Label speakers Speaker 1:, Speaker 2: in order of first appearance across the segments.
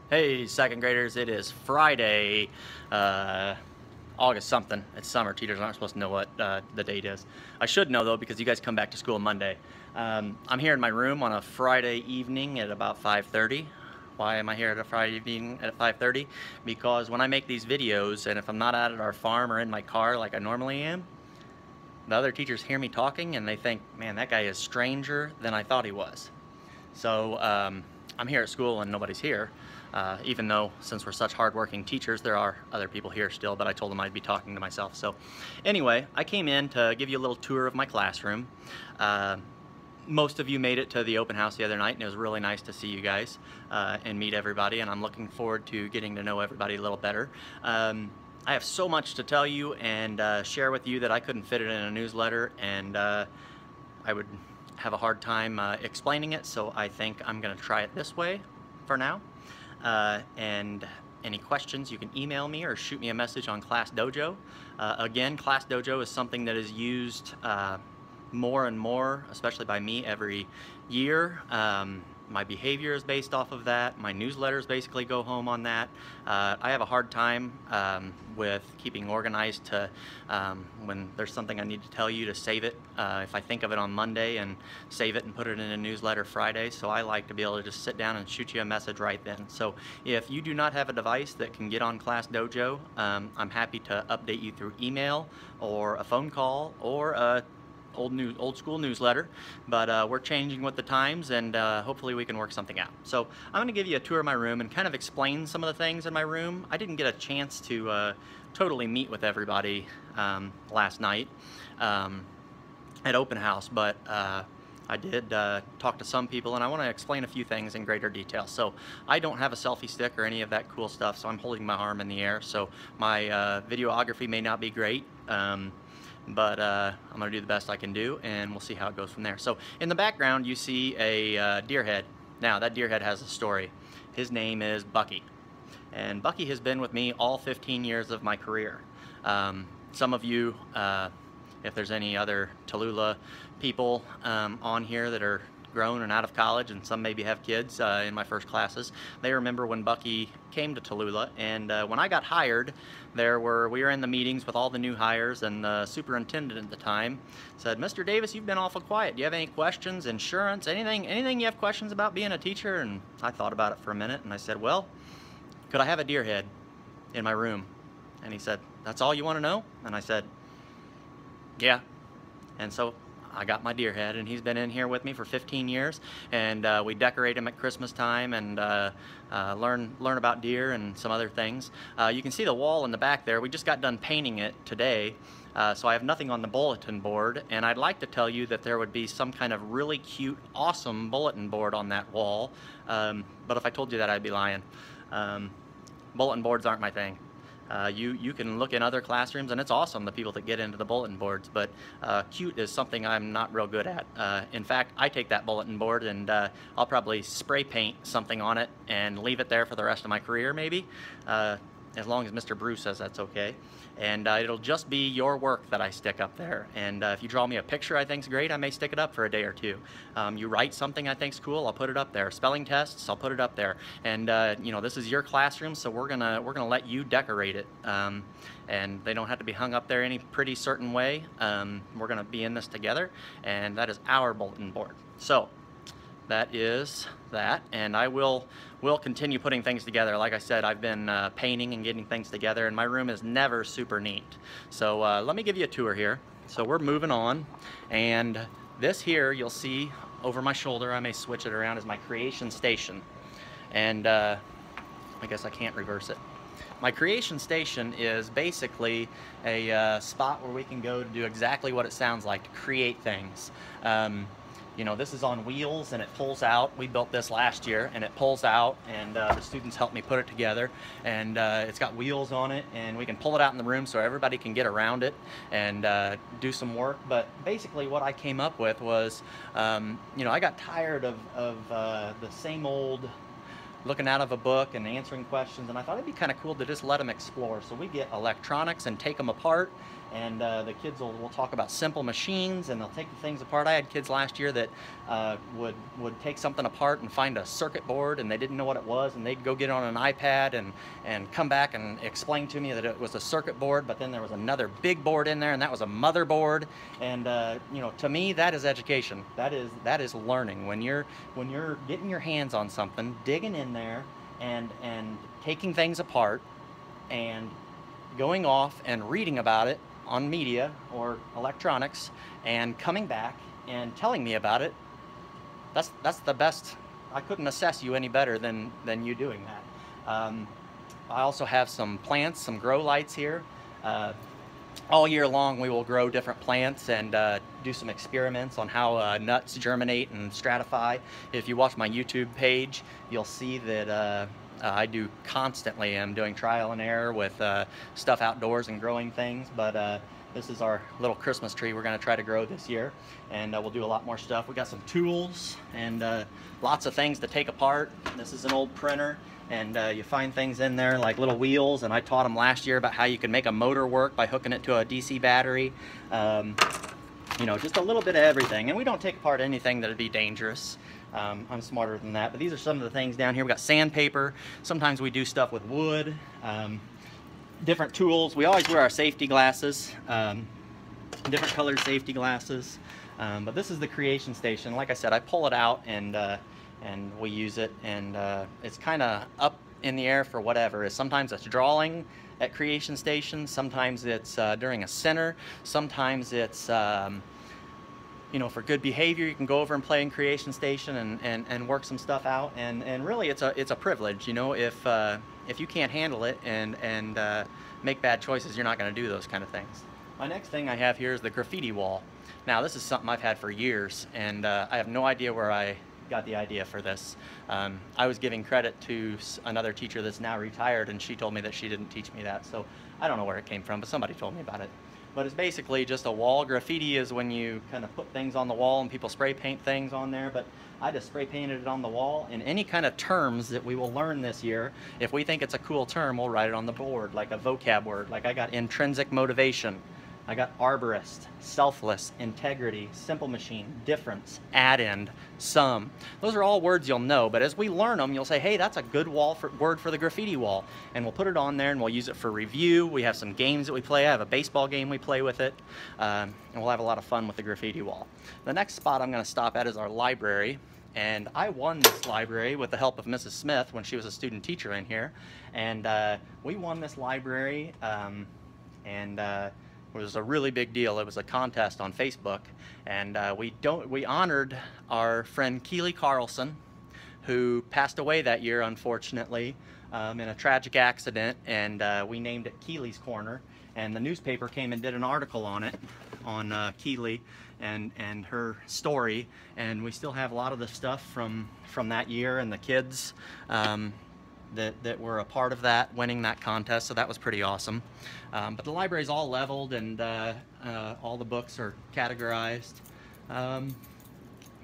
Speaker 1: Hey, second graders, it is Friday, August something. It's summer. Teachers aren't supposed to know what the date is. I should know though because you guys come back to school Monday. I'm here in my room on a Friday evening at about 5:30. Why am I here at a Friday evening at 5:30? Because when I make these videos and if I'm not out at our farm or in my car like I normally am, the other teachers hear me talking and they think, man, that guy is stranger than I thought he was. So I'm here at school and nobody's here, even though since we're such hardworking teachers, there are other people here still, but I told them I'd be talking to myself. So anyway, I came in to give you a little tour of my classroom. Most of you made it to the open house the other night and it was really nice to see you guys and meet everybody, and I'm looking forward to getting to know everybody a little better. I have so much to tell you and share with you that I couldn't fit it in a newsletter, and I would have a hard time explaining it, so I think I'm going to try it this way for now. And any questions, you can email me or shoot me a message on Class Dojo. Again, Class Dojo is something that is used more and more, especially by me, every year. My behavior is based off of that. My newsletters basically go home on that. I have a hard time with keeping organized to when there's something I need to tell you to save it. If I think of it on Monday and save it and put it in a newsletter Friday, so I like to be able to just sit down and shoot you a message right then. So if you do not have a device that can get on Class Dojo, I'm happy to update you through email or a phone call or a old school newsletter, but we're changing with the times, and hopefully we can work something out. So I'm going to give you a tour of my room and kind of explain some of the things in my room. I didn't get a chance to totally meet with everybody last night at open house, but I did talk to some people, and I want to explain a few things in greater detail. So I don't have a selfie stick or any of that cool stuff, so I'm holding my arm in the air, so my videography may not be great. But I'm going to do the best I can do, and we'll see how it goes from there. So in the background you see a deer head. Now that deer head has a story. His name is Bucky, and Bucky has been with me all 15 years of my career. Some of you, if there's any other Tallulah people on here that are grown and out of college, and some maybe have kids in my first classes, they remember when Bucky came to Tallulah, and when I got hired, we were in the meetings with all the new hires, and the superintendent at the time said, "Mr. Davis, you've been awful quiet. Do you have any questions, insurance, anything you have questions about being a teacher?" And I thought about it for a minute, and I said, "Well, could I have a deer head in my room?" And he said, "That's all you want to know?" And I said, "Yeah." And so I got my deer head, and he's been in here with me for 15 years, and we decorate him at Christmas time and learn about deer and some other things. You can see the wall in the back there. We just got done painting it today, so I have nothing on the bulletin board, and I'd like to tell you that there would be some kind of really cute, awesome bulletin board on that wall, but if I told you that, I'd be lying. Bulletin boards aren't my thing. You can look in other classrooms, and it's awesome, the people that get into the bulletin boards, but cute is something I'm not real good at. In fact, I take that bulletin board and I'll probably spray paint something on it and leave it there for the rest of my career, maybe, as long as Mr. Bruce says that's okay. And it'll just be your work that I stick up there. And if you draw me a picture I think's great, I may stick it up for a day or two. You write something I think's cool, I'll put it up there. Spelling tests, I'll put it up there. And you know, this is your classroom, so we're gonna let you decorate it. And they don't have to be hung up there any pretty certain way. We're gonna be in this together, and that is our bulletin board. So that is that, and I will continue putting things together. Like I said, I've been painting and getting things together, and my room is never super neat. So let me give you a tour here. So we're moving on, and this here you'll see over my shoulder, I may switch it around, is my creation station. And I guess I can't reverse it. My creation station is basically a spot where we can go to do exactly what it sounds like, to create things. You know, this is on wheels and it pulls out. We built this last year, and it pulls out, and the students helped me put it together, and it's got wheels on it, and we can pull it out in the room so everybody can get around it and do some work. But basically what I came up with was, you know, I got tired of the same old looking out of a book and answering questions, and I thought it'd be kind of cool to just let them explore. So we get electronics and take them apart and the kids will talk about simple machines, and they'll take the things apart. I had kids last year that would take something apart and find a circuit board, and they didn't know what it was, and they'd go get it on an iPad and come back and explain to me that it was a circuit board, but then there was another big board in there, and that was a motherboard. And you know, to me, that is education. That is learning. When you're getting your hands on something, digging in there, and taking things apart, and going off and reading about it on media or electronics, and coming back and telling me about it, that's the best. I couldn't assess you any better than you doing that. I also have some plants, some grow lights here. All year long we will grow different plants and do some experiments on how nuts germinate and stratify. If you watch my YouTube page, you'll see that I do constantly. I'm doing trial and error with stuff outdoors and growing things, but this is our little Christmas tree we're going to try to grow this year, and we'll do a lot more stuff. We got some tools and lots of things to take apart. This is an old printer, and you find things in there like little wheels, and I taught them last year about how you can make a motor work by hooking it to a DC battery. You know, just a little bit of everything, and we don't take apart anything that would be dangerous. I'm smarter than that, but these are some of the things down here. We got sandpaper. Sometimes we do stuff with wood. Different tools. We always wear our safety glasses, different colored safety glasses. But this is the creation station. Like I said, I pull it out and we use it, and it's kind of up in the air for whatever. Sometimes it's drawing at creation station. Sometimes it's during a center. Sometimes it's you know, for good behavior, you can go over and play in creation station and work some stuff out. And really, it's a privilege. You know, if you can't handle it and make bad choices, you're not going to do those kind of things. My next thing I have here is the graffiti wall. Now, this is something I've had for years, and I have no idea where I got the idea for this. I was giving credit to another teacher that's now retired, and she told me that she didn't teach me that, so I don't know where it came from, but somebody told me about it. But it's basically just a wall. Graffiti is when you kind of put things on the wall and people spray paint things on there, but I just spray painted it on the wall. And any kind of terms that we will learn this year, if we think it's a cool term, we'll write it on the board, like a vocab word. Like I got intrinsic motivation, I got arborist, selfless, integrity, simple machine, difference, add-end, sum. Those are all words you'll know, but as we learn them, you'll say, hey, that's a good word for the graffiti wall. And we'll put it on there and we'll use it for review. We have some games that we play. I have a baseball game we play with it. And we'll have a lot of fun with the graffiti wall. The next spot I'm going to stop at is our library. And I won this library with the help of Mrs. Smith when she was a student teacher in here. And we won this library, it was a really big deal. It was a contest on Facebook, and we honored our friend Keeley Carlson, who passed away that year, unfortunately, in a tragic accident, and we named it Keeley's Corner, and the newspaper came and did an article on it, on Keeley and her story, and we still have a lot of the stuff from that year and the kids that were a part of that, winning that contest, so that was pretty awesome. But the library's all leveled, and all the books are categorized.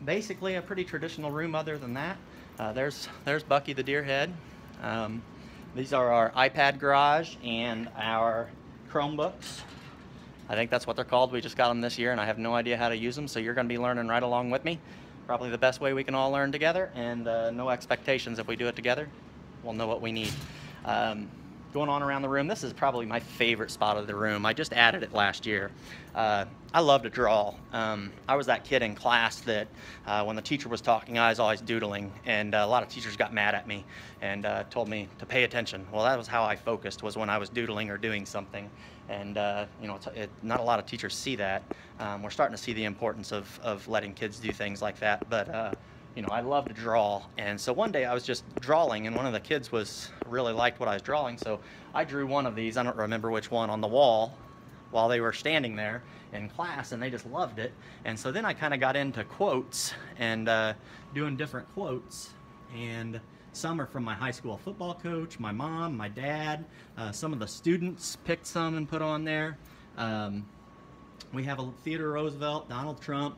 Speaker 1: Basically a pretty traditional room other than that. There's Bucky the Deerhead. These are our iPad garage and our Chromebooks. I think that's what they're called. We just got them this year, and I have no idea how to use them, so you're going to be learning right along with me. Probably the best way we can all learn together, and no expectations if we do it together. We'll know what we need. Going on around the room, this is probably my favorite spot of the room. I just added it last year. I love to draw. I was that kid in class that when the teacher was talking, I was always doodling, and a lot of teachers got mad at me and told me to pay attention. Well, that was how I focused, was when I was doodling or doing something. And you know, not a lot of teachers see that. We're starting to see the importance of letting kids do things like that, but you know, I love to draw, and so one day I was just drawing, and one of the kids really liked what I was drawing, so I drew one of these, I don't remember which one, on the wall while they were standing there in class, and they just loved it. And so then I kind of got into quotes and doing different quotes, and some are from my high school football coach, my mom, my dad, some of the students picked some and put on there. We have a Theodore Roosevelt, Donald Trump,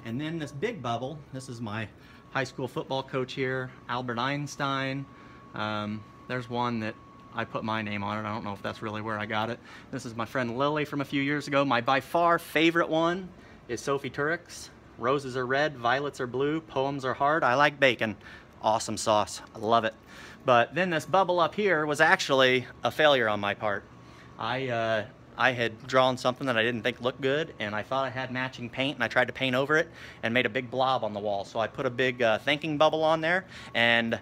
Speaker 1: and then this big bubble, this is my high school football coach here, Albert Einstein. There's one that I put my name on it. I don't know if that's really where I got it. This is my friend Lily from a few years ago. My by far favorite one is Sophie Turek's. Roses are red, violets are blue, poems are hard, I like bacon. Awesome sauce, I love it. But then this bubble up here was actually a failure on my part. I had drawn something that I didn't think looked good, and I thought I had matching paint, and I tried to paint over it and made a big blob on the wall. So I put a big thinking bubble on there, and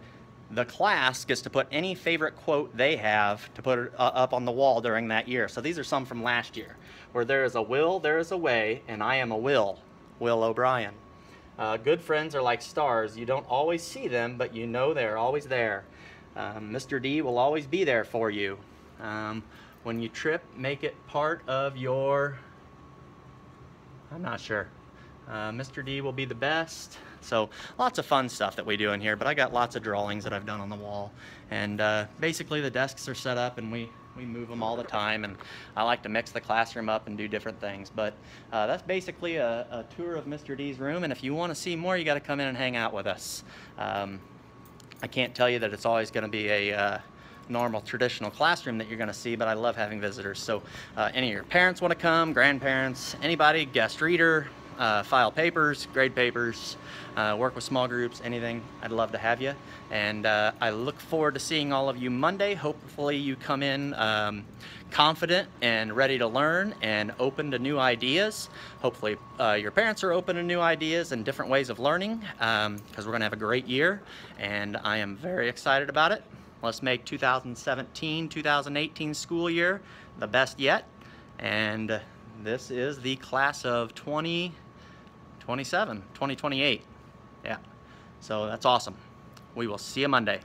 Speaker 1: the class gets to put any favorite quote they have to put up on the wall during that year. So these are some from last year, where there is a will, there is a way, and I am a Will O'Brien. Good friends are like stars. You don't always see them, but you know they're always there. Mr. D will always be there for you. When you trip, make it part of your... I'm not sure. Mr. D will be the best. So lots of fun stuff that we do in here, but I got lots of drawings that I've done on the wall. And basically the desks are set up and we move them all the time, and I like to mix the classroom up and do different things. But that's basically a tour of Mr. D's room, and if you want to see more, you got to come in and hang out with us. I can't tell you that it's always going to be a normal traditional classroom that you're going to see, but I love having visitors. So any of your parents want to come, grandparents, anybody, guest reader, file papers, grade papers, work with small groups, anything, I'd love to have you. And I look forward to seeing all of you Monday. Hopefully you come in confident and ready to learn and open to new ideas. Hopefully your parents are open to new ideas and different ways of learning, because we're going to have a great year, and I am very excited about it. Let's make 2017-2018 school year the best yet. And this is the class of 2028. Yeah, so that's awesome. We will see you Monday.